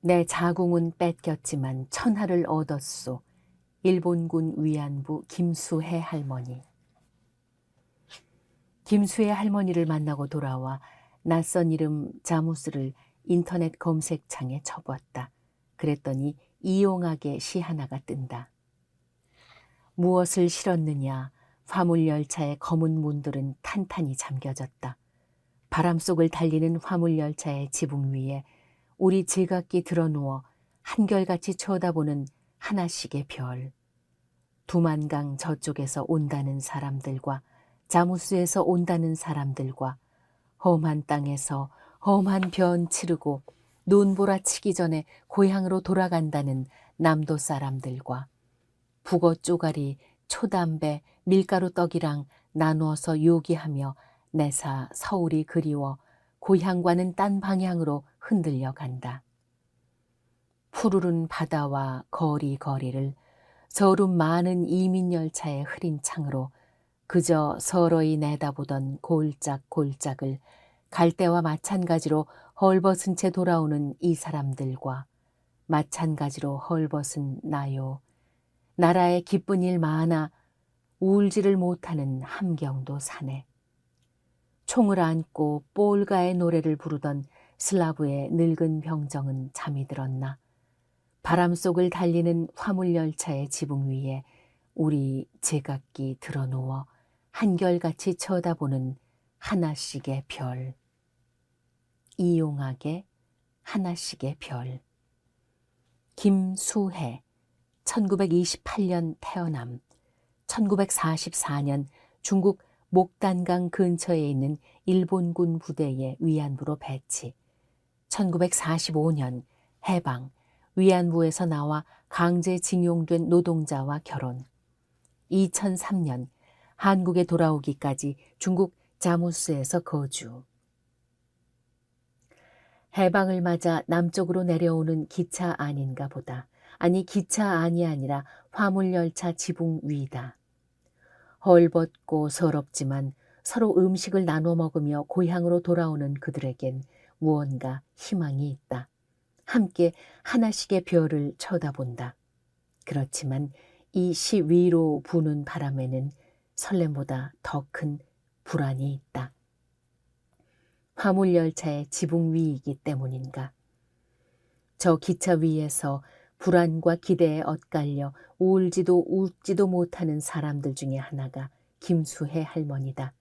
내 자궁은 뺏겼지만 천하를 얻었소. 일본군 위안부 김수혜 할머니. 김수혜 할머니를 만나고 돌아와 낯선 이름 자무스를 인터넷 검색창에 쳐봤다. 그랬더니 이용학의 시 하나가 뜬다. 무엇을 실었느냐. 화물열차의 검은 문들은 탄탄히 잠겨졌다. 바람 속을 달리는 화물열차의 지붕 위에 우리 제각기 드러누워 한결같이 쳐다보는 하나씩의 별. 두만강 저쪽에서 온다는 사람들과 자무스에서 온다는 사람들과 험한 땅에서 험한 변 치르고 눈보라 치기 전에 고향으로 돌아간다는 남도 사람들과 북어 쪼가리, 초담배, 밀가루 떡이랑 나누어서 요기하며 내사 서울이 그리워 고향과는 딴 방향으로 흔들려 간다. 푸르른 바다와 거리를 서름 많은 이민열차의 흐린 창으로 그저 서러이 내다보던 골짝골짝을 갈대와 마찬가지로 헐벗은 채 돌아오는 이 사람들과 마찬가지로 헐벗은 나요. 나라에 기쁜 일 많아 울지를 못하는 함경도 사네. 총을 안고 폴가의 노래를 부르던 슬라브의 늙은 병정은 잠이 들었나. 바람 속을 달리는 화물열차의 지붕 위에 우리 제각기 드러누워 한결같이 쳐다보는 하나씩의 별. 이용학의 하나씩의 별. 김수혜, 1928년 태어남, 1944년 중국 목단강 근처에 있는 일본군 부대의 위안부로 배치, 1945년 해방, 위안부에서 나와 강제징용된 노동자와 결혼, 2003년 한국에 돌아오기까지 중국 자무스에서 거주. 해방을 맞아 남쪽으로 내려오는 기차 안인가 보다. 아니 기차 안이 아니라 화물열차 지붕 위다. 헐벗고 서럽지만 서로 음식을 나눠 먹으며 고향으로 돌아오는 그들에겐 무언가 희망이 있다. 함께 하나씩의 별을 쳐다본다. 그렇지만 이 시 위로 부는 바람에는 설렘보다 더 큰 불안이 있다. 화물열차의 지붕 위이기 때문인가. 저 기차 위에서 불안과 기대에 엇갈려 울지도 웃지도 못하는 사람들 중에 하나가 김수혜 할머니다.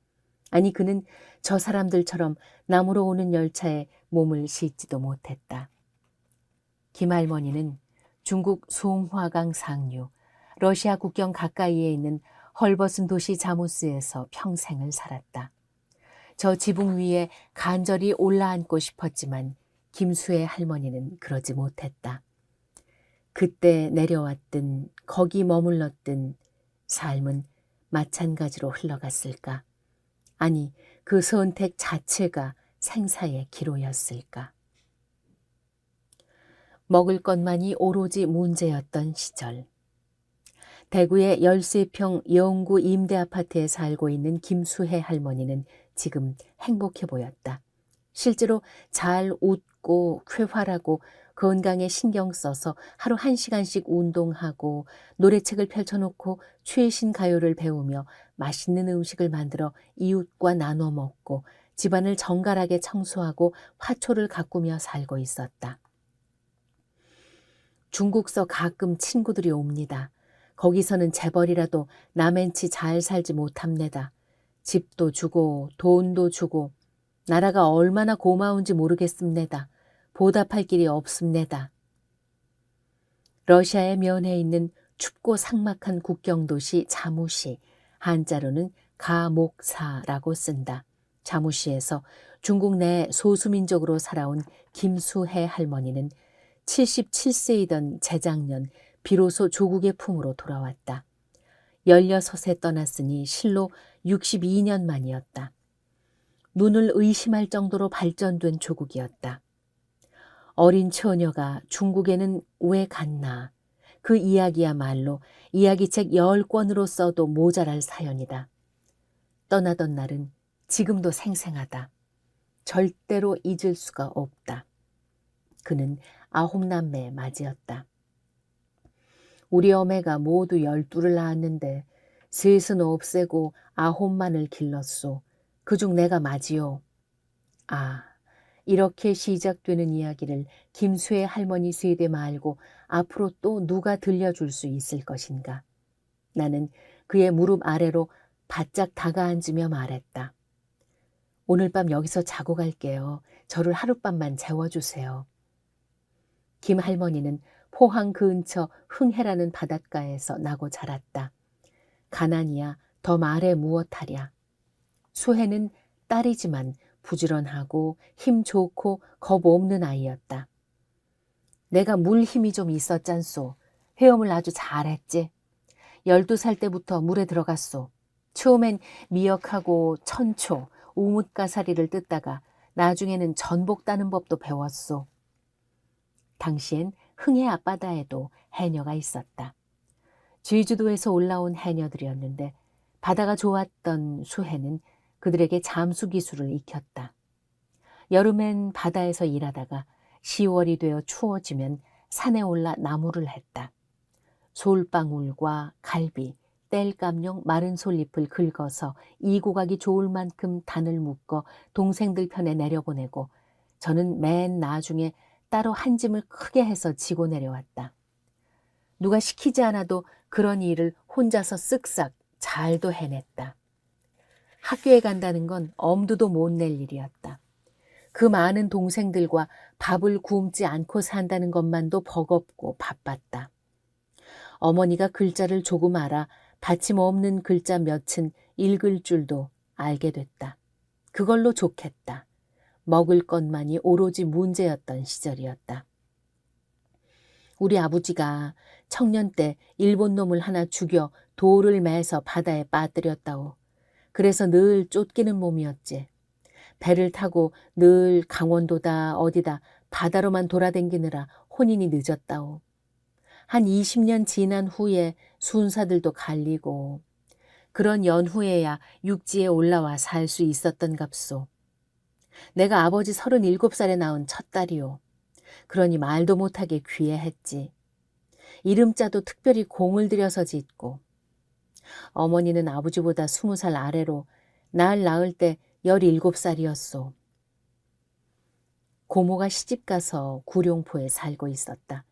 아니 그는 저 사람들처럼 남으로 오는 열차에 몸을 싣지도 못했다. 김 할머니는 중국 송화강 상류, 러시아 국경 가까이에 있는 헐벗은 도시 자무스에서 평생을 살았다. 저 지붕 위에 간절히 올라앉고 싶었지만 김수혜 할머니는 그러지 못했다. 그때 내려왔든 거기 머물렀든 삶은 마찬가지로 흘러갔을까? 아니, 그 선택 자체가 생사의 기로였을까? 먹을 것만이 오로지 문제였던 시절. 대구의 13평 영구 임대아파트에 살고 있는 김수혜 할머니는 지금 행복해 보였다. 실제로 잘 웃고 쾌활하고 건강에 신경 써서 하루 1시간씩 운동하고 노래책을 펼쳐놓고 최신 가요를 배우며 맛있는 음식을 만들어 이웃과 나눠 먹고 집안을 정갈하게 청소하고 화초를 가꾸며 살고 있었다. 중국서 가끔 친구들이 옵니다. 거기서는 재벌이라도 남앤치 잘 살지 못합니다. 집도 주고 돈도 주고 나라가 얼마나 고마운지 모르겠습니다. 보답할 길이 없습니다. 러시아의 면에 있는 춥고 삭막한 국경도시 자무시, 한자로는 가목사라고 쓴다. 자무시에서 중국 내 소수민족으로 살아온 김수혜 할머니는 77세이던 재작년 비로소 조국의 품으로 돌아왔다. 16에 떠났으니 실로 62년 만이었다. 눈을 의심할 정도로 발전된 조국이었다. 어린 처녀가 중국에는 왜 갔나? 그 이야기야말로 이야기책 10권으로 써도 모자랄 사연이다. 떠나던 날은 지금도 생생하다. 절대로 잊을 수가 없다. 그는 9남매의 맞이였다. 우리 어매가 모두 12를 낳았는데 셋은 없애고 9만을 길렀소. 그중 내가 맞이요. 아, 이렇게 시작되는 이야기를 김수의 할머니 세대 말고 앞으로 또 누가 들려줄 수 있을 것인가. 나는 그의 무릎 아래로 바짝 다가앉으며 말했다. 오늘 밤 여기서 자고 갈게요. 저를 하룻밤만 재워주세요. 김 할머니는 포항 근처 흥해라는 바닷가에서 나고 자랐다. 가난이야 더 말해 무엇하랴. 수혜는 딸이지만 부지런하고 힘 좋고 겁 없는 아이였다. 내가 물 힘이 좀 있었잖소. 헤엄을 아주 잘했지. 12살 때부터 물에 들어갔소. 처음엔 미역하고 천초, 우뭇가사리를 뜯다가 나중에는 전복 따는 법도 배웠소. 당시엔 흥해 앞바다에도 해녀가 있었다. 제주도에서 올라온 해녀들이었는데 바다가 좋았던 수해는 그들에게 잠수 기술을 익혔다. 여름엔 바다에서 일하다가 10월이 되어 추워지면 산에 올라 나무를 했다. 솔방울과 갈비, 땔감용 마른 솔잎을 긁어서 이고 가기 좋을 만큼 단을 묶어 동생들 편에 내려보내고 저는 맨 나중에 따로 한 짐을 크게 해서 지고 내려왔다. 누가 시키지 않아도 그런 일을 혼자서 쓱싹 잘도 해냈다. 학교에 간다는 건 엄두도 못 낼 일이었다. 그 많은 동생들과 밥을 굶지 않고 산다는 것만도 버겁고 바빴다. 어머니가 글자를 조금 알아 받침 없는 글자 몇은 읽을 줄도 알게 됐다. 그걸로 좋겠다. 먹을 것만이 오로지 문제였던 시절이었다. 우리 아버지가 청년 때 일본 놈을 하나 죽여 돌을 매서 바다에 빠뜨렸다오. 그래서 늘 쫓기는 몸이었지. 배를 타고 늘 강원도다 어디다 바다로만 돌아댕기느라 혼인이 늦었다오. 한 20년 지난 후에 순사들도 갈리고 그런 연후에야 육지에 올라와 살 수 있었던 값소. 내가 아버지 37살에 낳은 첫 딸이오. 그러니 말도 못하게 귀해했지. 이름자도 특별히 공을 들여서 짓고 어머니는 아버지보다 20살 아래로 날 낳을 때 17살이었소. 고모가 시집가서 구룡포에 살고 있었다.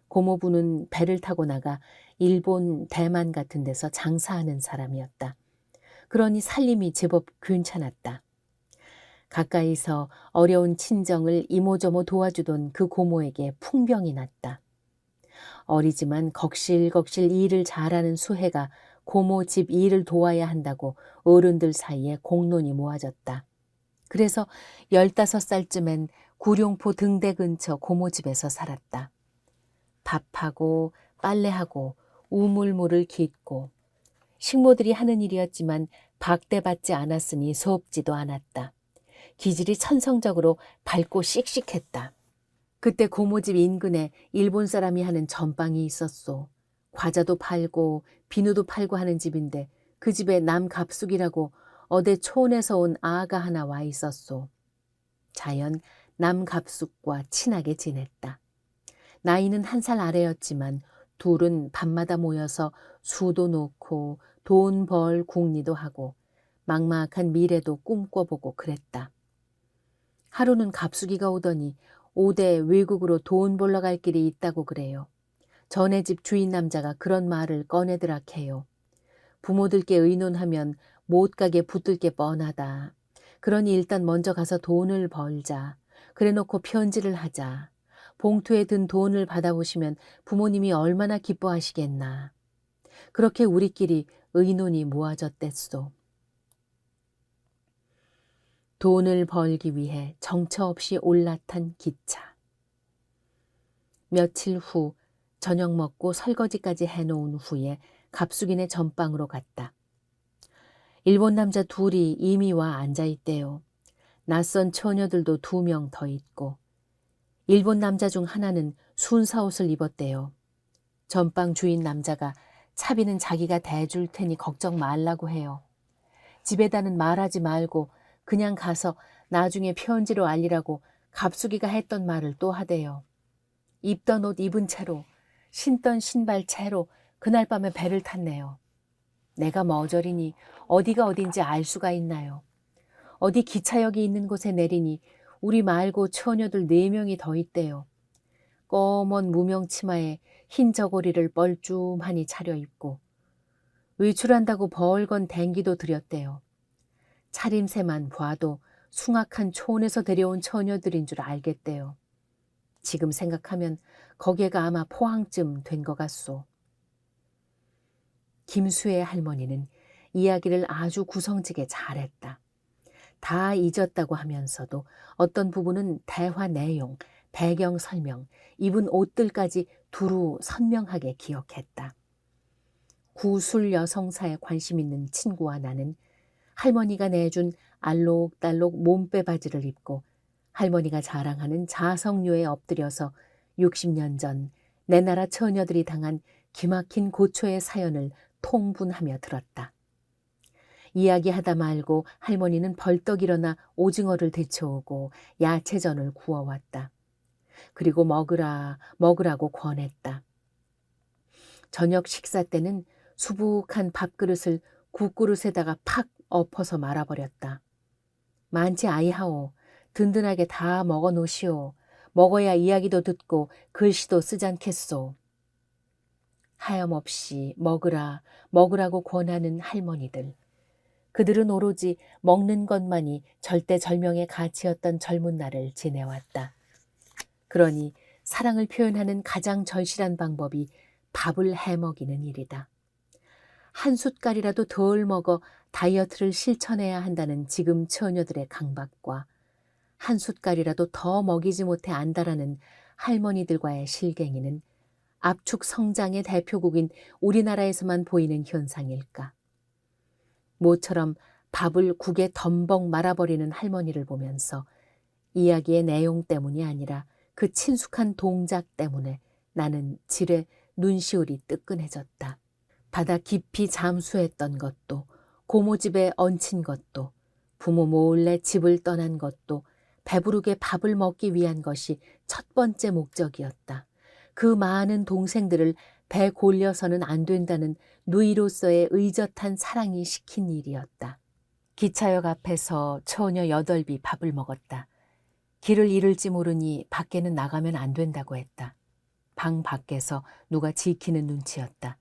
고모부는 배를 타고 나가 일본, 대만 같은 데서 장사하는 사람이었다. 그러니 살림이 제법 괜찮았다. 가까이서 어려운 친정을 이모저모 도와주던 그 고모에게 풍병이 났다. 어리지만 걱실걱실 일을 잘하는 수혜가 고모 집 일을 도와야 한다고 어른들 사이에 공론이 모아졌다. 그래서 15살쯤엔 구룡포 등대 근처 고모 집에서 살았다. 밥하고 빨래하고 우물물을 깃고 식모들이 하는 일이었지만 박대받지 않았으니 수업지도 않았다. 기질이 천성적으로 밝고 씩씩했다. 그때 고모집 인근에 일본 사람이 하는 전빵이 있었소. 과자도 팔고 비누도 팔고 하는 집인데 그 집에 남갑숙이라고 어대 촌에서 온 아가 하나 와 있었소. 자연 남갑숙과 친하게 지냈다. 나이는 1살 아래였지만 둘은 밤마다 모여서 수도 놓고 돈 벌 궁리도 하고 막막한 미래도 꿈꿔보고 그랬다. 하루는 갑수기가 오더니 5대 외국으로 돈 벌러 갈 길이 있다고 그래요. 전에 집 주인 남자가 그런 말을 꺼내더라 해요. 부모들께 의논하면 못 가게 붙들 게 뻔하다. 그러니 일단 먼저 가서 돈을 벌자. 그래놓고 편지를 하자. 봉투에 든 돈을 받아보시면 부모님이 얼마나 기뻐하시겠나. 그렇게 우리끼리 의논이 모아졌댔소. 돈을 벌기 위해 정처 없이 올라탄 기차. 며칠 후 저녁 먹고 설거지까지 해놓은 후에 갑숙이네 전방으로 갔다. 일본 남자 둘이 이미 와 앉아있대요. 낯선 처녀들도 2명 더 있고 일본 남자 중 하나는 순사 옷을 입었대요. 전방 주인 남자가 차비는 자기가 대줄 테니 걱정 말라고 해요. 집에다는 말하지 말고 그냥 가서 나중에 편지로 알리라고 갑수기가 했던 말을 또 하대요. 입던 옷 입은 채로, 신던 신발 채로 그날 밤에 배를 탔네요. 내가 머저리니 어디가 어딘지 알 수가 있나요? 어디 기차역이 있는 곳에 내리니 우리 말고 처녀들 4명이 더 있대요. 검은 무명 치마에 흰 저고리를 뻘쭘하니 차려입고 외출한다고 벌건 댕기도 들였대요. 차림새만 봐도 숭악한 촌에서 데려온 처녀들인 줄 알겠대요. 지금 생각하면 거기가 아마 포항쯤 된 것 같소. 김수의 할머니는 이야기를 아주 구성지게 잘했다. 다 잊었다고 하면서도 어떤 부분은 대화 내용, 배경 설명, 입은 옷들까지 두루 선명하게 기억했다. 구술 여성사에 관심 있는 친구와 나는 할머니가 내준 알록달록 몸빼 바지를 입고 할머니가 자랑하는 자석류에 엎드려서 60년 전 내 나라 처녀들이 당한 기막힌 고초의 사연을 통분하며 들었다. 이야기하다 말고 할머니는 벌떡 일어나 오징어를 데쳐오고 야채전을 구워왔다. 그리고 먹으라고 권했다. 저녁 식사 때는 수북한 밥그릇을 국그릇에다가 팍 엎어서 말아버렸다. 많지 아이하오. 든든하게 다 먹어 놓으시오. 먹어야 이야기도 듣고 글씨도 쓰잖겠소. 하염없이 먹으라고 권하는 할머니들. 그들은 오로지 먹는 것만이 절대절명의 가치였던 젊은 날을 지내왔다. 그러니 사랑을 표현하는 가장 절실한 방법이 밥을 해먹이는 일이다. 한 숟갈이라도 덜 먹어 다이어트를 실천해야 한다는 지금 처녀들의 강박과 한 숟갈이라도 더 먹이지 못해 안다라는 할머니들과의 실갱이는 압축 성장의 대표국인 우리나라에서만 보이는 현상일까? 모처럼 밥을 국에 덤벙 말아버리는 할머니를 보면서 이야기의 내용 때문이 아니라 그 친숙한 동작 때문에 나는 지레 눈시울이 뜨끈해졌다. 바다 깊이 잠수했던 것도, 고모집에 얹힌 것도, 부모 몰래 집을 떠난 것도 배부르게 밥을 먹기 위한 것이 첫 번째 목적이었다. 그 많은 동생들을 배 골려서는 안 된다는 누이로서의 의젓한 사랑이 시킨 일이었다. 기차역 앞에서 처녀 8이 밥을 먹었다. 길을 잃을지 모르니 밖에는 나가면 안 된다고 했다. 방 밖에서 누가 지키는 눈치였다.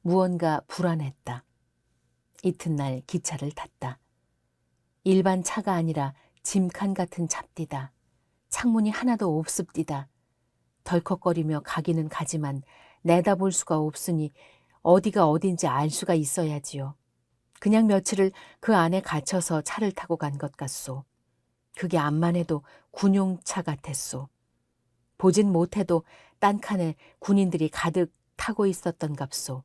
무언가 불안했다. 이튿날 기차를 탔다. 일반 차가 아니라 짐칸 같은 잡디다. 창문이 하나도 없습디다. 덜컥거리며 가기는 가지만 내다볼 수가 없으니 어디가 어딘지 알 수가 있어야지요. 그냥 며칠을 그 안에 갇혀서 차를 타고 간 것 같소. 그게 암만 해도 군용차 같았소. 보진 못해도 딴 칸에 군인들이 가득 타고 있었던 값소.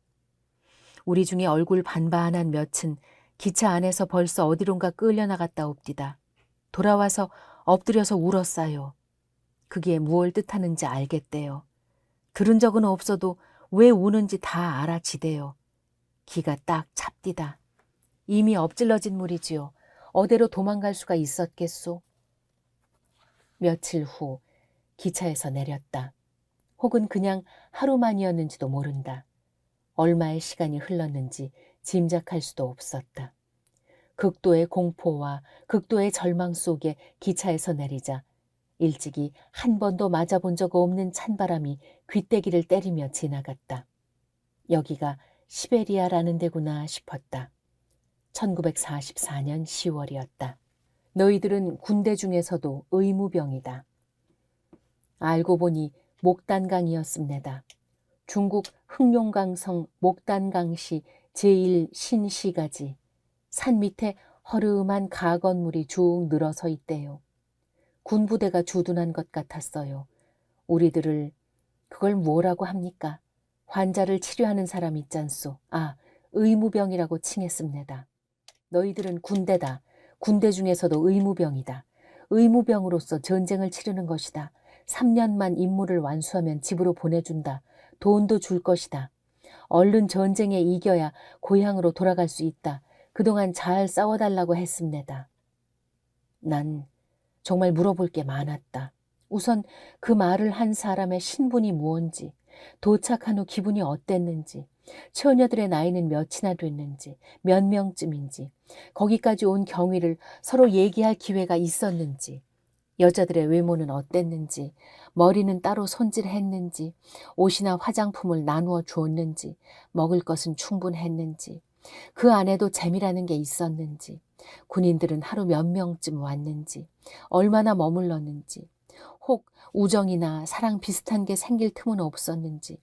우리 중에 얼굴 반반한 몇은 기차 안에서 벌써 어디론가 끌려나갔다 옵디다. 돌아와서 엎드려서 울었어요. 그게 무얼 뜻하는지 알겠대요. 들은 적은 없어도 왜 우는지 다 알아지대요. 기가 딱 찹디다. 이미 엎질러진 물이지요. 어디로 도망갈 수가 있었겠소. 며칠 후 기차에서 내렸다. 혹은 그냥 하루만이었는지도 모른다. 얼마의 시간이 흘렀는지 짐작할 수도 없었다. 극도의 공포와 극도의 절망 속에 기차에서 내리자 일찍이 한 번도 맞아본 적 없는 찬바람이 귀때기를 때리며 지나갔다. 여기가 시베리아라는 데구나 싶었다. 1944년 10월이었다. 너희들은 군대 중에서도 의무병이다. 알고 보니 목단강이었습니다. 중국 흑룡강성 목단강시 제1신시가지. 산 밑에 허름한 가건물이 쭉 늘어서 있대요. 군부대가 주둔한 것 같았어요. 우리들을 그걸 뭐라고 합니까? 환자를 치료하는 사람 있잖소. 의무병이라고 칭했습니다. 너희들은 군대다. 군대 중에서도 의무병이다. 의무병으로서 전쟁을 치르는 것이다. 3년만 임무를 완수하면 집으로 보내준다. 돈도 줄 것이다. 얼른 전쟁에 이겨야 고향으로 돌아갈 수 있다. 그동안 잘 싸워달라고 했습니다. 난 정말 물어볼 게 많았다. 우선 그 말을 한 사람의 신분이 무언지, 도착한 후 기분이 어땠는지, 처녀들의 나이는 몇이나 됐는지, 몇 명쯤인지, 거기까지 온 경위를 서로 얘기할 기회가 있었는지, 여자들의 외모는 어땠는지, 머리는 따로 손질했는지, 옷이나 화장품을 나누어 주었는지, 먹을 것은 충분했는지, 그 안에도 재미라는 게 있었는지, 군인들은 하루 몇 명쯤 왔는지, 얼마나 머물렀는지, 혹 우정이나 사랑 비슷한 게 생길 틈은 없었는지,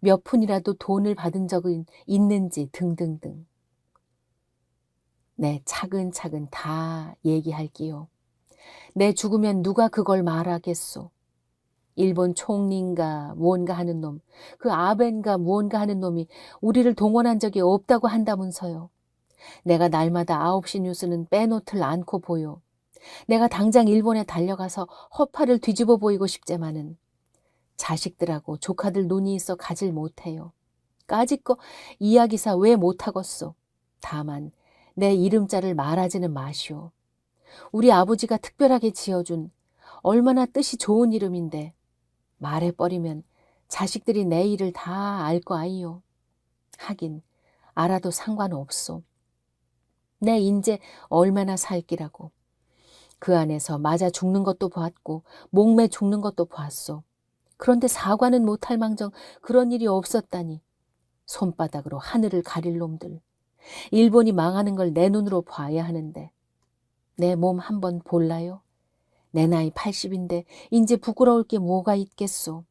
몇 푼이라도 돈을 받은 적은 있는지 등등등. 네, 차근차근 다 얘기할게요. 내 죽으면 누가 그걸 말하겠소. 일본 총리인가 무언가 하는 놈, 그 아벤가 무언가 하는 놈이 우리를 동원한 적이 없다고 한다면서요. 내가 날마다 9시 뉴스는 빼놓들 않고 보여. 내가 당장 일본에 달려가서 허파를 뒤집어 보이고 싶지만은 자식들하고 조카들 눈이 있어 가질 못해요. 까짓거 이야기사 왜 못하겠소. 다만 내 이름자를 말하지는 마시오. 우리 아버지가 특별하게 지어준 얼마나 뜻이 좋은 이름인데 말해버리면 자식들이 내 일을 다 알 거 아이요. 하긴 알아도 상관없소. 내 인제 얼마나 살기라고. 그 안에서 맞아 죽는 것도 봤고 목매 죽는 것도 봤소. 그런데 사과는 못할 망정 그런 일이 없었다니. 손바닥으로 하늘을 가릴 놈들. 일본이 망하는 걸 내 눈으로 봐야 하는데. 내 몸 한번 볼라요? 내 나이 80인데 인제 부끄러울 게 뭐가 있겠소.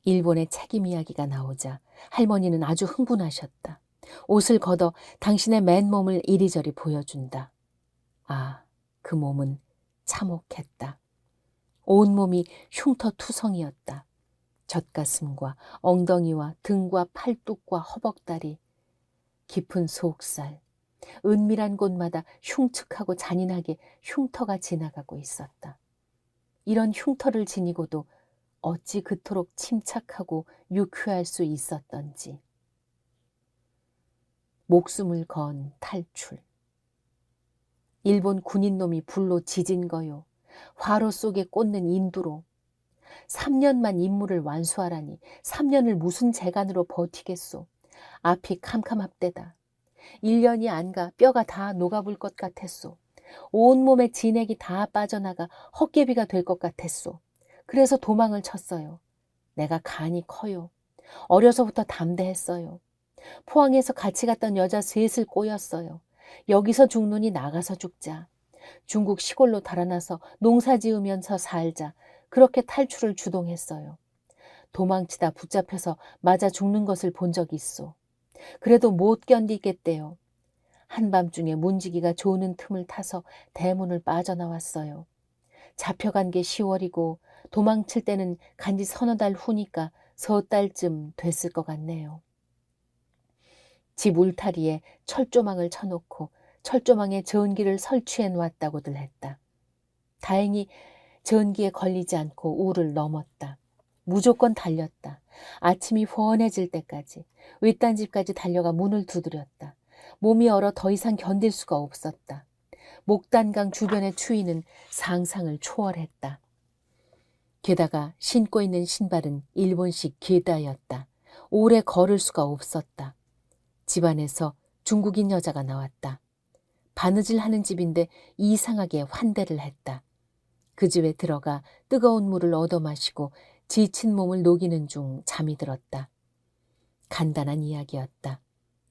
일본의 책임 이야기가 나오자 할머니는 아주 흥분하셨다. 옷을 걷어 당신의 맨몸을 이리저리 보여준다. 아, 그 몸은 참혹했다. 온몸이 흉터투성이었다. 젖가슴과 엉덩이와 등과 팔뚝과 허벅다리, 깊은 속살, 은밀한 곳마다 흉측하고 잔인하게 흉터가 지나가고 있었다. 이런 흉터를 지니고도 어찌 그토록 침착하고 유쾌할 수 있었던지. 목숨을 건 탈출. 일본 군인놈이 불로 지진 거요. 화로 속에 꽂는 인두로. 3년만 임무를 완수하라니 3년을 무슨 재간으로 버티겠소. 앞이 캄캄합대다. 1년이 안 가 뼈가 다 녹아불 것 같았소. 온몸에 진액이 다 빠져나가 헛개비가 될 것 같았소. 그래서 도망을 쳤어요. 내가 간이 커요. 어려서부터 담대했어요. 포항에서 같이 갔던 여자 셋을 꼬였어요. 여기서 죽느니 나가서 죽자. 중국 시골로 달아나서 농사 지으면서 살자. 그렇게 탈출을 주동했어요. 도망치다 붙잡혀서 맞아 죽는 것을 본 적이 있어. 그래도 못 견디겠대요. 한밤중에 문지기가 조는 틈을 타서 대문을 빠져나왔어요. 잡혀간 게 10월이고 도망칠 때는 간지 서너 달 후니까 서 달쯤 됐을 것 같네요. 집 울타리에 철조망을 쳐놓고 철조망에 전기를 설치해 놓았다고들 했다. 다행히 전기에 걸리지 않고 우를 넘었다. 무조건 달렸다. 아침이 훤해질 때까지 외딴 집까지 달려가 문을 두드렸다. 몸이 얼어 더 이상 견딜 수가 없었다. 목단강 주변의 추위는 상상을 초월했다. 게다가 신고 있는 신발은 일본식 게다였다. 오래 걸을 수가 없었다. 집안에서 중국인 여자가 나왔다. 바느질 하는 집인데 이상하게 환대를 했다. 그 집에 들어가 뜨거운 물을 얻어 마시고 지친 몸을 녹이는 중 잠이 들었다. 간단한 이야기였다.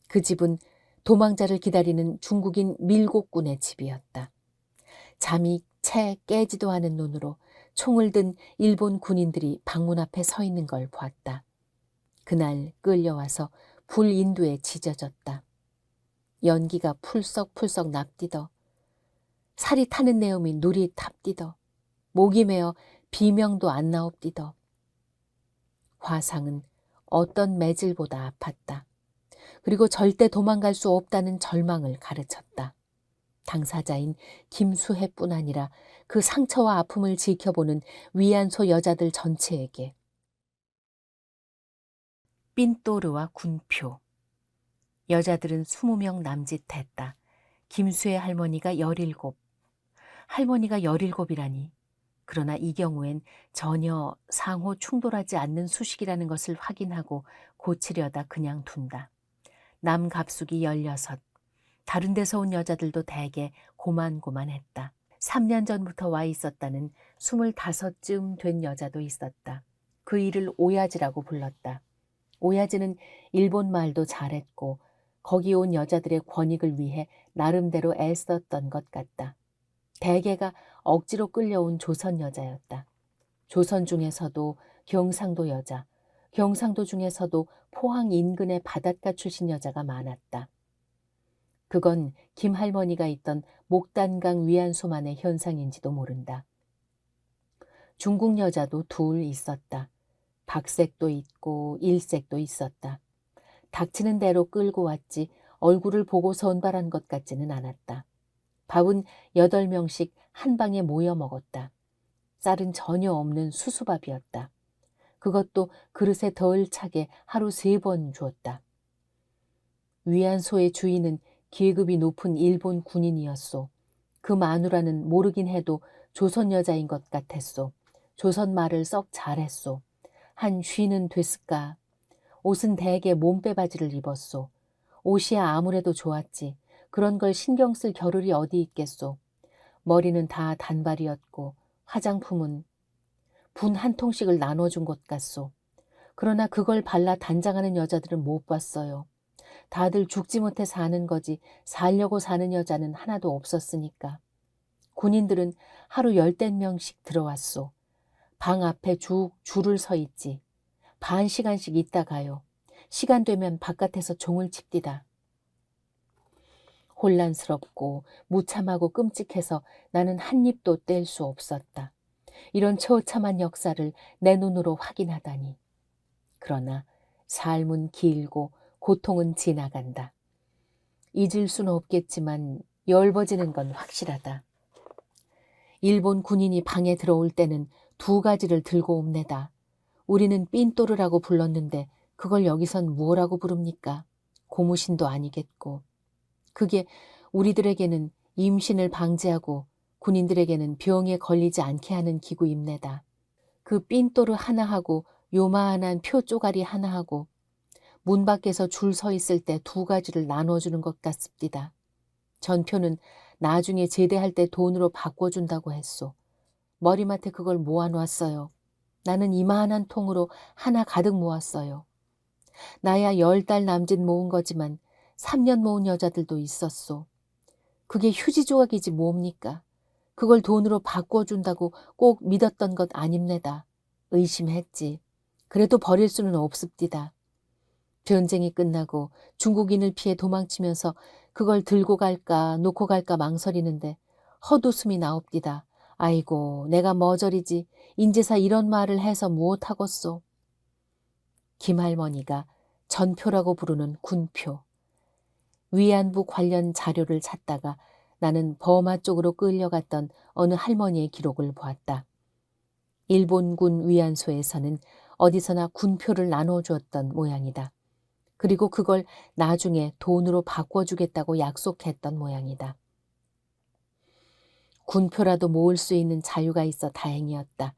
그 집은 도망자를 기다리는 중국인 밀곡군의 집이었다. 잠이 채 깨지도 않은 눈으로 총을 든 일본 군인들이 방문 앞에 서 있는 걸 보았다. 그날 끌려와서 불인두에 지져졌다. 연기가 풀썩풀썩 납디더 살이 타는 내음이 누리 탑디더 목이 메어 비명도 안 나옵디더. 화상은 어떤 매질보다 아팠다. 그리고 절대 도망갈 수 없다는 절망을 가르쳤다. 당사자인 김수혜뿐 아니라 그 상처와 아픔을 지켜보는 위안소 여자들 전체에게. 삔또르와 군표. 여자들은 20명 남짓했다. 김수혜 할머니가 17. 할머니가 17이라니. 그러나 이 경우엔 전혀 상호 충돌하지 않는 수식이라는 것을 확인하고 고치려다 그냥 둔다. 남 갑숙이 16, 다른 데서 온 여자들도 대개 고만고만했다. 3년 전부터 와 있었다는 25쯤 된 여자도 있었다. 그 일을 오야지라고 불렀다. 오야지는 일본 말도 잘했고 거기 온 여자들의 권익을 위해 나름대로 애썼던 것 같다. 대개가 억지로 끌려온 조선 여자였다. 조선 중에서도 경상도 여자, 경상도 중에서도 포항 인근의 바닷가 출신 여자가 많았다. 그건 김 할머니가 있던 목단강 위안소만의 현상인지도 모른다. 중국 여자도 둘 있었다. 박색도 있고 일색도 있었다. 닥치는 대로 끌고 왔지 얼굴을 보고 선발한 것 같지는 않았다. 밥은 8명씩 한 방에 모여 먹었다. 쌀은 전혀 없는 수수밥이었다. 그것도 그릇에 덜 차게 하루 3번 주었다. 위안소의 주인은 계급이 높은 일본 군인이었소. 그 마누라는 모르긴 해도 조선 여자인 것 같았소. 조선 말을 썩 잘했소. 한 쉬는 됐을까. 옷은 대개 몸빼바지를 입었소. 옷이야 아무래도 좋았지. 그런 걸 신경 쓸 겨를이 어디 있겠소. 머리는 다 단발이었고 화장품은 분 한 통씩을 나눠준 것 같소. 그러나 그걸 발라 단장하는 여자들은 못 봤어요. 다들 죽지 못해 사는 거지 살려고 사는 여자는 하나도 없었으니까. 군인들은 하루 10명씩 들어왔소. 방 앞에 쭉 줄을 서 있지. 반 시간씩 있다 가요. 시간 되면 바깥에서 종을 칩디다. 혼란스럽고 무참하고 끔찍해서 나는 한 입도 뗄 수 없었다. 이런 처참한 역사를 내 눈으로 확인하다니. 그러나 삶은 길고 고통은 지나간다. 잊을 수는 없겠지만 열버지는 건 확실하다. 일본 군인이 방에 들어올 때는 2가지를 들고 옵니다. 우리는 삔또르라고 불렀는데 그걸 여기선 무엇라고 부릅니까? 고무신도 아니겠고. 그게 우리들에게는 임신을 방지하고 군인들에게는 병에 걸리지 않게 하는 기구입니다. 그 삔또르 하나하고 요만한 표 쪼가리 하나하고 문 밖에서 줄 서 있을 때 2가지를 나눠주는 것 같습니다. 전표는 나중에 제대할 때 돈으로 바꿔준다고 했소. 머리맡에 그걸 모아놨어요. 나는 이만한 통으로 하나 가득 모았어요. 나야 10달 남짓 모은 거지만 3년 모은 여자들도 있었소. 그게 휴지 조각이지 뭡니까? 그걸 돈으로 바꿔준다고 꼭 믿었던 것 아닙니다. 의심했지. 그래도 버릴 수는 없습디다. 전쟁이 끝나고 중국인을 피해 도망치면서 그걸 들고 갈까 놓고 갈까 망설이는데 헛웃음이 나옵디다. 아이고 내가 머저리지 인제사 이런 말을 해서 무엇하겠소. 김할머니가 전표라고 부르는 군표. 위안부 관련 자료를 찾다가 나는 버마 쪽으로 끌려갔던 어느 할머니의 기록을 보았다. 일본군 위안소에서는 어디서나 군표를 나눠주었던 모양이다. 그리고 그걸 나중에 돈으로 바꿔주겠다고 약속했던 모양이다. 군표라도 모을 수 있는 자유가 있어 다행이었다.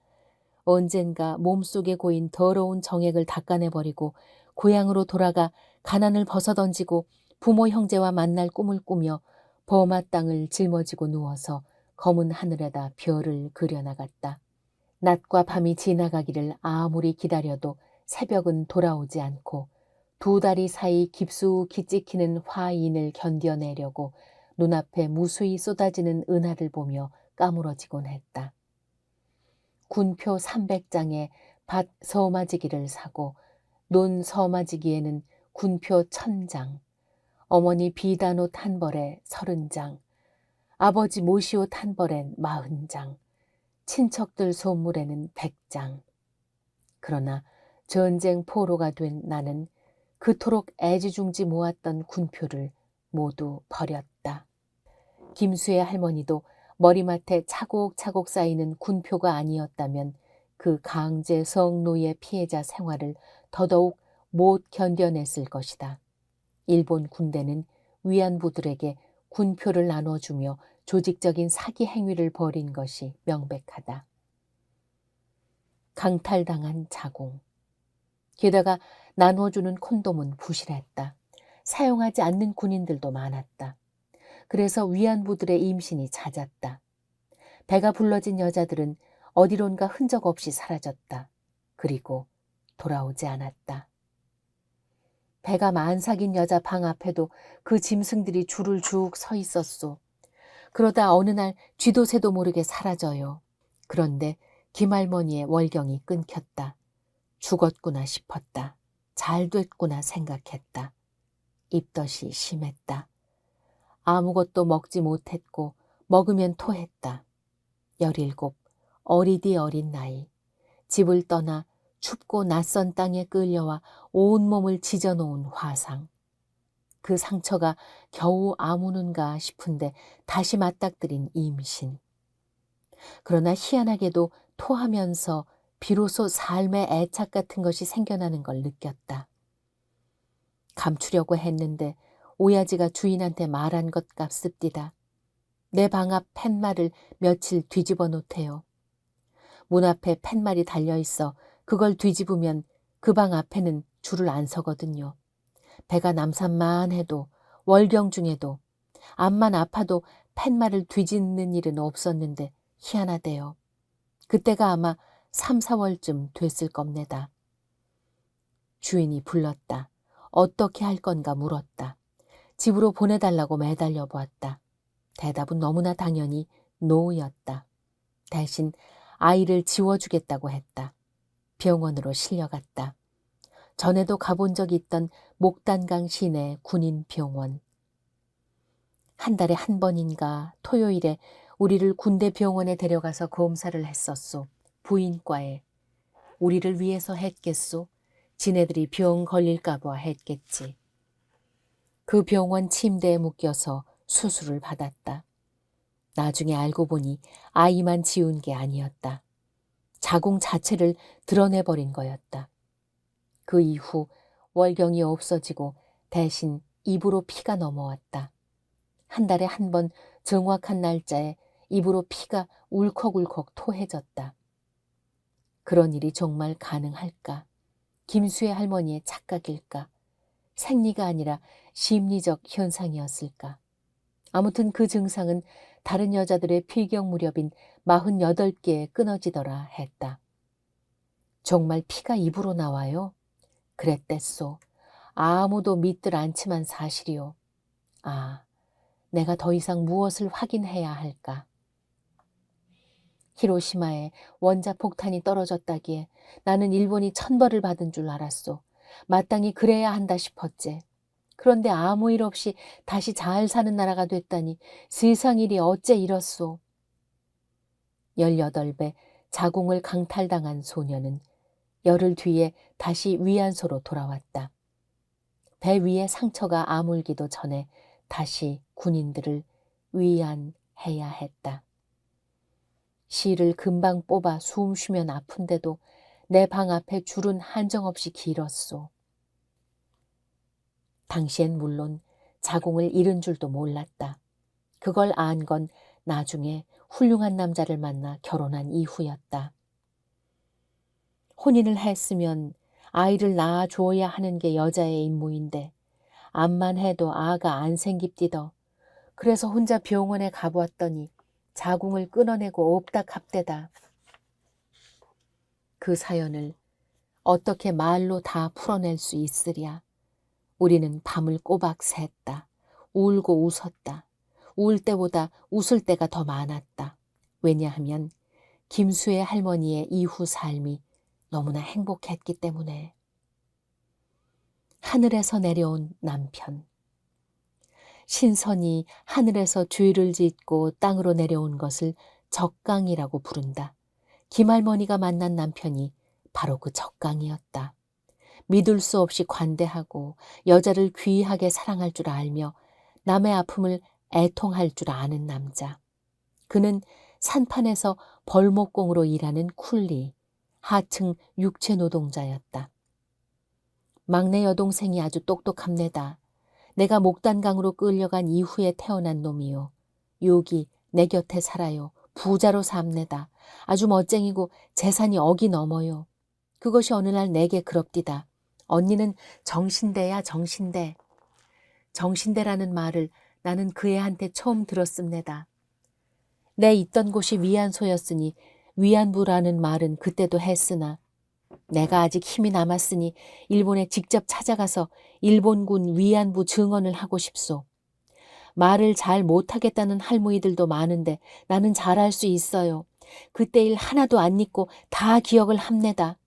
언젠가 몸속에 고인 더러운 정액을 닦아내버리고 고향으로 돌아가 가난을 벗어던지고 부모 형제와 만날 꿈을 꾸며 버마 땅을 짊어지고 누워서 검은 하늘에다 별을 그려나갔다. 낮과 밤이 지나가기를 아무리 기다려도 새벽은 돌아오지 않고 2다리 사이 깊숙이 찍히는 화인을 견뎌내려고 눈앞에 무수히 쏟아지는 은하를 보며 까무러지곤 했다. 군표 300장에 밭 서마지기를 사고 논 서마지기에는 군표 1000장, 어머니 비단옷 한 벌에 30장, 아버지 모시옷 한 벌엔 40장, 친척들 선물에는 100장. 그러나 전쟁 포로가 된 나는 그토록 애지중지 모았던 군표를 모두 버렸다. 김수의 할머니도 머리맡에 차곡차곡 쌓이는 군표가 아니었다면 그 강제 성노예 피해자 생활을 더더욱 못 견뎌냈을 것이다. 일본 군대는 위안부들에게 군표를 나눠주며 조직적인 사기 행위를 벌인 것이 명백하다. 강탈당한 자궁. 게다가 나눠주는 콘돔은 부실했다. 사용하지 않는 군인들도 많았다. 그래서 위안부들의 임신이 잦았다. 배가 불러진 여자들은 어디론가 흔적 없이 사라졌다. 그리고 돌아오지 않았다. 배가 만삭인 여자 방 앞에도 그 짐승들이 줄을 쭉 서 있었소. 그러다 어느 날 쥐도 새도 모르게 사라져요. 그런데 김할머니의 월경이 끊겼다. 죽었구나 싶었다. 잘 됐구나 생각했다. 입덧이 심했다. 아무것도 먹지 못했고 먹으면 토했다. 17, 어리디 어린 나이. 집을 떠나 춥고 낯선 땅에 끌려와 온몸을 지져놓은 화상. 그 상처가 겨우 아무는가 싶은데 다시 맞닥뜨린 임신. 그러나 희한하게도 토하면서 비로소 삶의 애착 같은 것이 생겨나는 걸 느꼈다. 감추려고 했는데 오야지가 주인한테 말한 것 같습디다. 내 방 앞 팻말을 며칠 뒤집어 놓대요. 문 앞에 팻말이 달려있어 그걸 뒤집으면 그 방 앞에는 줄을 안 서거든요. 배가 남산만 해도 월경 중에도 암만 아파도 팻말을 뒤집는 일은 없었는데 희한하대요. 그때가 아마 3, 4월쯤 됐을 겁니다. 주인이 불렀다. 어떻게 할 건가 물었다. 집으로 보내달라고 매달려 보았다. 대답은 너무나 당연히 노였다. 대신 아이를 지워주겠다고 했다. 병원으로 실려갔다. 전에도 가본 적이 있던 목단강 시내 군인병원. 한 달에 한 번인가 토요일에 우리를 군대 병원에 데려가서 검사를 했었소. 부인과에. 우리를 위해서 했겠소. 지네들이 병 걸릴까 봐 했겠지. 그 병원 침대에 묶여서 수술을 받았다. 나중에 알고 보니 아이만 지운 게 아니었다. 자궁 자체를 드러내버린 거였다. 그 이후 월경이 없어지고 대신 입으로 피가 넘어왔다. 한 달에 한 번 정확한 날짜에 입으로 피가 울컥울컥 토해졌다. 그런 일이 정말 가능할까? 김수혜 할머니의 착각일까? 생리가 아니라 심리적 현상이었을까? 아무튼 그 증상은 다른 여자들의 필경 무렵인 48개에 끊어지더라 했다. 정말 피가 입으로 나와요? 그랬댔소. 아무도 믿들 않지만 사실이요. 아, 내가 더 이상 무엇을 확인해야 할까? 히로시마에 원자폭탄이 떨어졌다기에 나는 일본이 천벌을 받은 줄 알았소. 마땅히 그래야 한다 싶었지. 그런데 아무 일 없이 다시 잘 사는 나라가 됐다니 세상 일이 어째 이렇소. 18배 자궁을 강탈당한 소녀는 열흘 뒤에 다시 위안소로 돌아왔다. 배 위에 상처가 아물기도 전에 다시 군인들을 위안해야 했다. 실을 금방 뽑아 숨 쉬면 아픈데도 내 방 앞에 줄은 한정없이 길었소. 당시엔 물론 자궁을 잃은 줄도 몰랐다. 그걸 안 건 나중에 훌륭한 남자를 만나 결혼한 이후였다. 혼인을 했으면 아이를 낳아줘야 하는 게 여자의 임무인데 암만 해도 아가 안 생깁디더. 그래서 혼자 병원에 가보았더니 자궁을 끊어내고 없다 갑대다. 그 사연을 어떻게 말로 다 풀어낼 수 있으랴. 우리는 밤을 꼬박 샜다. 울고 웃었다. 울 때보다 웃을 때가 더 많았다. 왜냐하면 김수혜 할머니의 이후 삶이 너무나 행복했기 때문에. 하늘에서 내려온 남편. 신선이 하늘에서 죄를 짓고 땅으로 내려온 것을 적강이라고 부른다. 김할머니가 만난 남편이 바로 그 적강이었다. 믿을 수 없이 관대하고 여자를 귀하게 사랑할 줄 알며 남의 아픔을 애통할 줄 아는 남자. 그는 산판에서 벌목공으로 일하는 쿨리, 하층 육체 노동자였다. 막내 여동생이 아주 똑똑합니다. 내가 목단강으로 끌려간 이후에 태어난 놈이요. 여기 내 곁에 살아요. 부자로 삼내다. 아주 멋쟁이고 재산이 억이 넘어요. 그것이 어느 날 내게 그럽디다. 언니는 정신대야 정신대. 정신대라는 말을 나는 그 애한테 처음 들었습니다. 내 있던 곳이 위안소였으니 위안부라는 말은 그때도 했으나 내가 아직 힘이 남았으니 일본에 직접 찾아가서 일본군 위안부 증언을 하고 싶소. 말을 잘 못하겠다는 할머니들도 많은데 나는 잘할 수 있어요. 그때 일 하나도 안 잊고 다 기억을 합니다.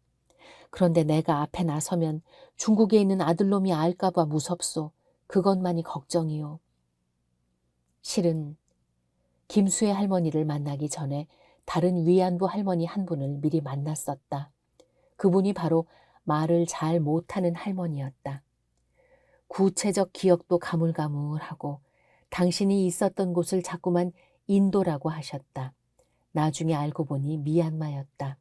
그런데 내가 앞에 나서면 중국에 있는 아들놈이 알까봐 무섭소. 그것만이 걱정이요. 실은 김수의 할머니를 만나기 전에 다른 위안부 할머니 한 분을 미리 만났었다. 그분이 바로 말을 잘 못하는 할머니였다. 구체적 기억도 가물가물하고 당신이 있었던 곳을 자꾸만 인도라고 하셨다. 나중에 알고 보니 미얀마였다.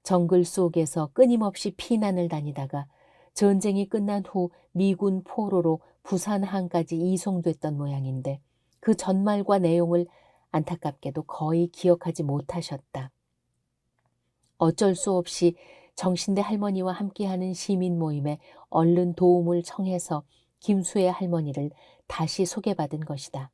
정글 속에서 끊임없이 피난을 다니다가 전쟁이 끝난 후 미군 포로로 부산항까지 이송됐던 모양인데 그 전말과 내용을 안타깝게도 거의 기억하지 못하셨다. 어쩔 수 없이 정신대 할머니와 함께하는 시민 모임에 얼른 도움을 청해서 김수의 할머니를 다시 소개받은 것이다.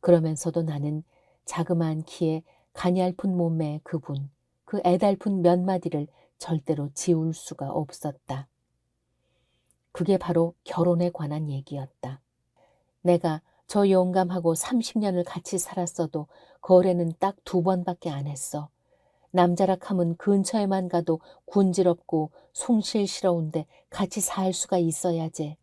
그러면서도 나는 자그마한 키에 가냘픈 몸매의 그분, 그 애달픈 몇 마디를 절대로 지울 수가 없었다. 그게 바로 결혼에 관한 얘기였다. 내가 저 영감하고 30년을 같이 살았어도 거래는 딱 2번밖에 안 했어. 남자락 하면 근처에만 가도 군지럽고 숭실스러운데 같이 살 수가 있어야지.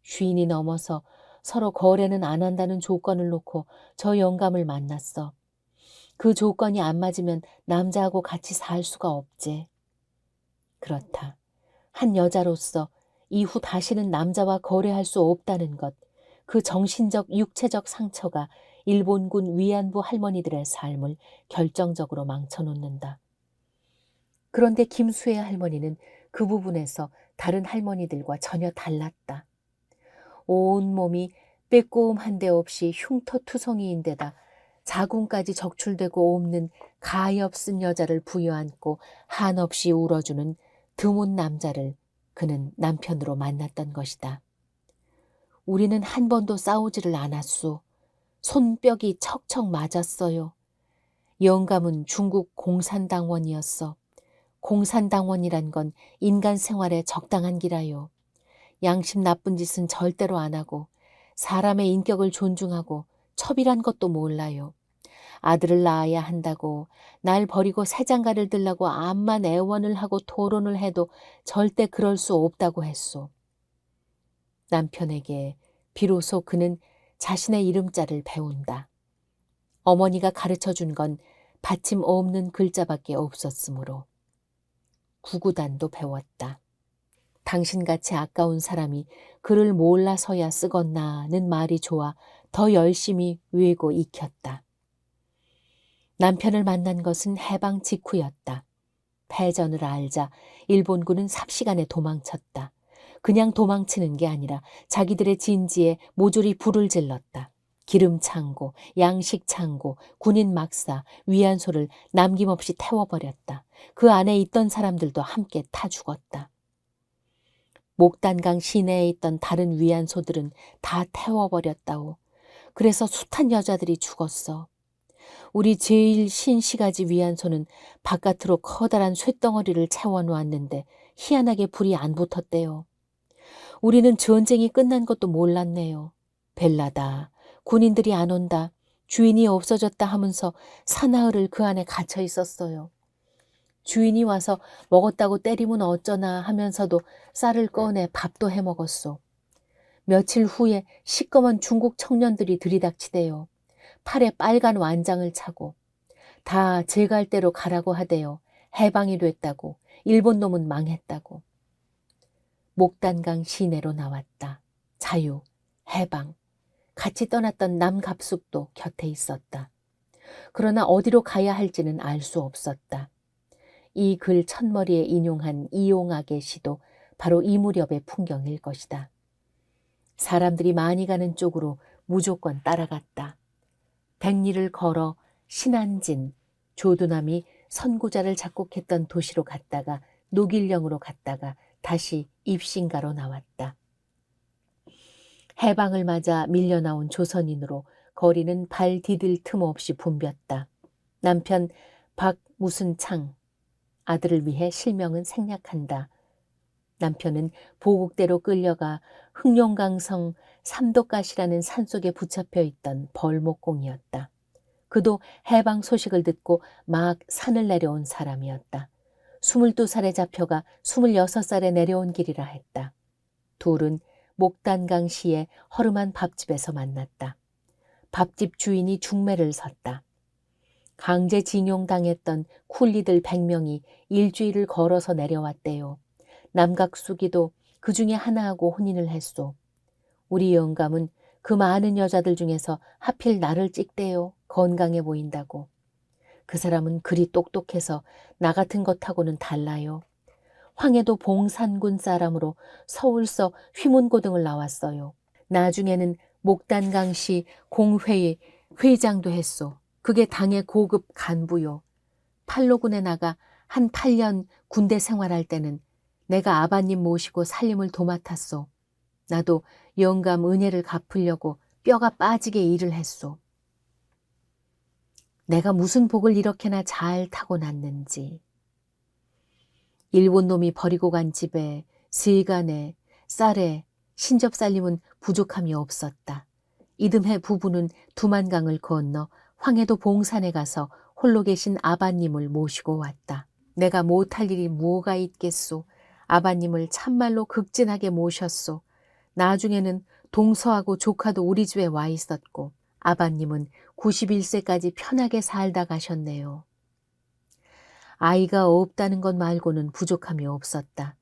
쉰이 넘어서 서로 거래는 안 한다는 조건을 놓고 저 영감을 만났어. 그 조건이 안 맞으면 남자하고 같이 살 수가 없지. 그렇다. 한 여자로서 이후 다시는 남자와 거래할 수 없다는 것, 그 정신적, 육체적 상처가 일본군 위안부 할머니들의 삶을 결정적으로 망쳐놓는다. 그런데 김수의 할머니는 그 부분에서 다른 할머니들과 전혀 달랐다. 온 몸이 빼꼼한 데 없이 흉터투성이인데다 자궁까지 적출되고 없는 가엾은 여자를 부여안고 한없이 울어주는 드문 남자를 그는 남편으로 만났던 것이다. 우리는 한 번도 싸우지를 않았소. 손뼉이 척척 맞았어요. 영감은 중국 공산당원이었어. 공산당원이란 건 인간 생활에 적당한 기라요. 양심 나쁜 짓은 절대로 안 하고 사람의 인격을 존중하고 첩이란 것도 몰라요. 아들을 낳아야 한다고 날 버리고 새장가를 들라고 암만 애원을 하고 토론을 해도 절대 그럴 수 없다고 했소. 남편에게 비로소 그는 자신의 이름자를 배운다. 어머니가 가르쳐준 건 받침 없는 글자밖에 없었으므로. 구구단도 배웠다. 당신같이 아까운 사람이 글을 몰라서야 쓰겄나는 말이 좋아 더 열심히 외고 익혔다. 남편을 만난 것은 해방 직후였다. 패전을 알자 일본군은 삽시간에 도망쳤다. 그냥 도망치는 게 아니라 자기들의 진지에 모조리 불을 질렀다. 기름창고, 양식창고, 군인 막사, 위안소를 남김없이 태워버렸다. 그 안에 있던 사람들도 함께 타 죽었다. 목단강 시내에 있던 다른 위안소들은 다 태워버렸다오. 그래서 숱한 여자들이 죽었어. 우리 제일 신시가지 위안소는 바깥으로 커다란 쇳덩어리를 채워놓았는데 희한하게 불이 안 붙었대요. 우리는 전쟁이 끝난 것도 몰랐네요. 벨라다. 군인들이 안 온다. 주인이 없어졌다 하면서 사나흘을 그 안에 갇혀 있었어요. 주인이 와서 먹었다고 때리면 어쩌나 하면서도 쌀을 꺼내 밥도 해 먹었소. 며칠 후에 시꺼먼 중국 청년들이 들이닥치대요. 팔에 빨간 완장을 차고 다 제 갈 대로 가라고 하대요. 해방이 됐다고. 일본 놈은 망했다고. 목단강 시내로 나왔다. 자유, 해방. 같이 떠났던 남갑숙도 곁에 있었다. 그러나 어디로 가야 할지는 알 수 없었다. 이 글 첫머리에 인용한 이용학의 시도 바로 이 무렵의 풍경일 것이다. 사람들이 많이 가는 쪽으로 무조건 따라갔다. 백리를 걸어 신안진, 조두남이 선구자를 작곡했던 도시로 갔다가 녹일령으로 갔다가 다시 입신가로 나왔다. 해방을 맞아 밀려나온 조선인으로 거리는 발 디딜 틈 없이 붐볐다. 남편 박무순창, 아들을 위해 실명은 생략한다. 남편은 보국대로 끌려가 흑룡강성 삼도가시라는 산속에 붙잡혀 있던 벌목공이었다. 그도 해방 소식을 듣고 막 산을 내려온 사람이었다. 22살에 잡혀가 26살에 내려온 길이라 했다. 둘은 목단강시의 허름한 밥집에서 만났다. 밥집 주인이 중매를 섰다. 강제징용당했던 쿨리들 100명이 일주일을 걸어서 내려왔대요. 남각숙이도 그 중에 하나하고 혼인을 했소. 우리 영감은 그 많은 여자들 중에서 하필 나를 찍대요. 건강해 보인다고. 그 사람은 그리 똑똑해서 나 같은 것하고는 달라요. 황해도 봉산군 사람으로 서울서 휘문고등을 나왔어요. 나중에는 목단강시 공회의 회장도 했소. 그게 당의 고급 간부요. 팔로군에 나가 한 8년 군대 생활할 때는 내가 아바님 모시고 살림을 도맡았소. 나도 영감 은혜를 갚으려고 뼈가 빠지게 일을 했소. 내가 무슨 복을 이렇게나 잘 타고났는지. 일본 놈이 버리고 간 집에 스이간에 쌀에 신접살림은 부족함이 없었다. 이듬해 부부는 두만강을 건너 황해도 봉산에 가서 홀로 계신 아바님을 모시고 왔다. 내가 못할 일이 뭐가 있겠소. 아바님을 참말로 극진하게 모셨소. 나중에는 동서하고 조카도 우리 집에 와 있었고 아바님은 91세까지 편하게 살다 가셨네요. 아이가 없다는 것 말고는 부족함이 없었다.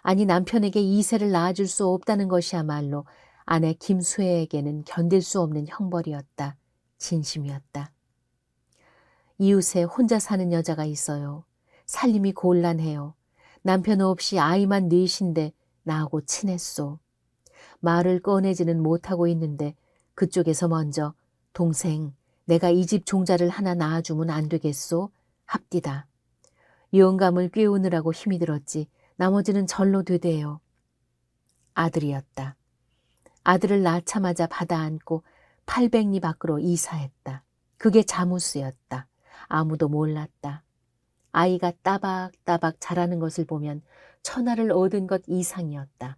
아니 남편에게 2세를 낳아줄 수 없다는 것이야말로 아내 김수혜에게는 견딜 수 없는 형벌이었다. 진심이었다. 이웃에 혼자 사는 여자가 있어요. 살림이 곤란해요. 남편 없이 아이만 넷인데 나하고 친했소. 말을 꺼내지는 못하고 있는데 그쪽에서 먼저 동생, 내가 이 집 종자를 하나 낳아주면 안 되겠소? 합디다. 영감을 꿰우느라고 힘이 들었지 나머지는 절로 되대요. 아들이었다. 아들을 낳자마자 받아안고 800리 밖으로 이사했다. 그게 자무스였다. 아무도 몰랐다. 아이가 따박따박 자라는 것을 보면 천하를 얻은 것 이상이었다.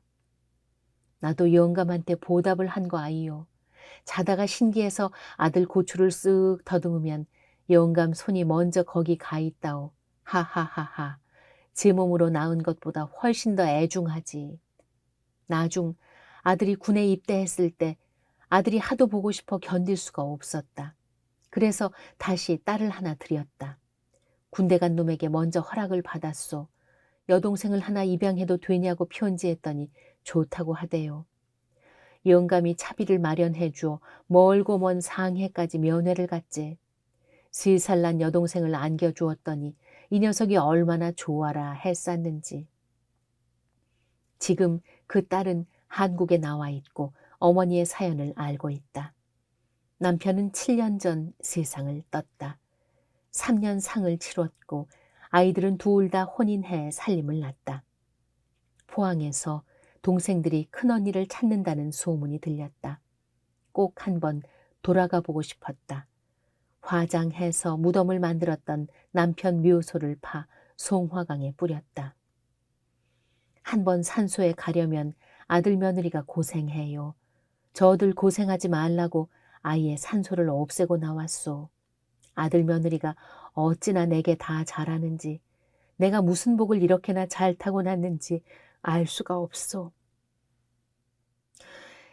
나도 영감한테 보답을 한 거 아이요. 자다가 신기해서 아들 고추를 쓱 더듬으면 영감 손이 먼저 거기 가 있다오. 하하하하. 제 몸으로 낳은 것보다 훨씬 더 애중하지. 나중 아들이 군에 입대했을 때 아들이 하도 보고 싶어 견딜 수가 없었다. 그래서 다시 딸을 하나 들였다. 군대 간 놈에게 먼저 허락을 받았소. 여동생을 하나 입양해도 되냐고 편지했더니 좋다고 하대요. 영감이 차비를 마련해 주어 멀고 먼 상해까지 면회를 갔지. 3살 난 여동생을 안겨주었더니 이 녀석이 얼마나 좋아라 했었는지. 지금 그 딸은 한국에 나와 있고 어머니의 사연을 알고 있다. 남편은 7년 전 세상을 떴다. 3년 상을 치렀고 아이들은 둘 다 혼인해 살림을 낳았다. 포항에서 동생들이 큰언니를 찾는다는 소문이 들렸다. 꼭 한번 돌아가 보고 싶었다. 화장해서 무덤을 만들었던 남편 묘소를 파 송화강에 뿌렸다. 한번 산소에 가려면 아들 며느리가 고생해요. 저들 고생하지 말라고 아예 산소를 없애고 나왔소. 아들 며느리가 어찌나 내게 다 잘하는지 내가 무슨 복을 이렇게나 잘 타고났는지 알 수가 없소.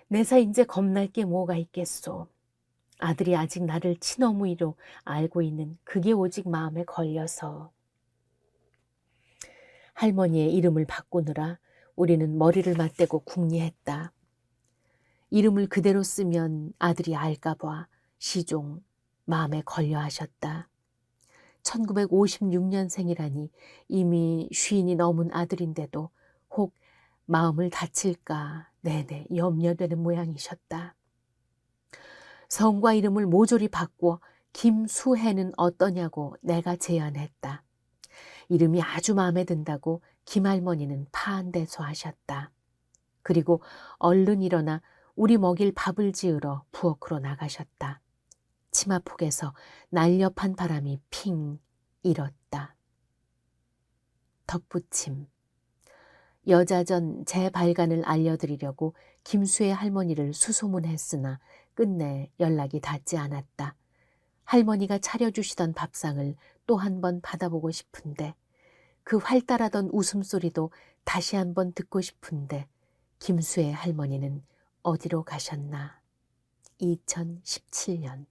내사 이제 겁날 게 뭐가 있겠소. 아들이 아직 나를 친어머니로 알고 있는 그게 오직 마음에 걸려서. 할머니의 이름을 바꾸느라 우리는 머리를 맞대고 궁리했다. 이름을 그대로 쓰면 아들이 알까 봐 시종 마음에 걸려 하셨다. 1956년생이라니 이미 쉰이 넘은 아들인데도 혹 마음을 다칠까 내내 염려되는 모양이셨다. 성과 이름을 모조리 바꾸어 김수혜는 어떠냐고 내가 제안했다. 이름이 아주 마음에 든다고 김할머니는 파한대소하셨다. 그리고 얼른 일어나 우리 먹일 밥을 지으러 부엌으로 나가셨다. 치마폭에서 날렵한 바람이 핑 일었다. 덧붙임. 여자전 제 발간을 알려드리려고 김수혜 할머니를 수소문했으나 끝내 연락이 닿지 않았다. 할머니가 차려주시던 밥상을 또 한 번 받아보고 싶은데, 그 활달하던 웃음소리도 다시 한 번 듣고 싶은데 김수혜 할머니는 어디로 가셨나. 2017년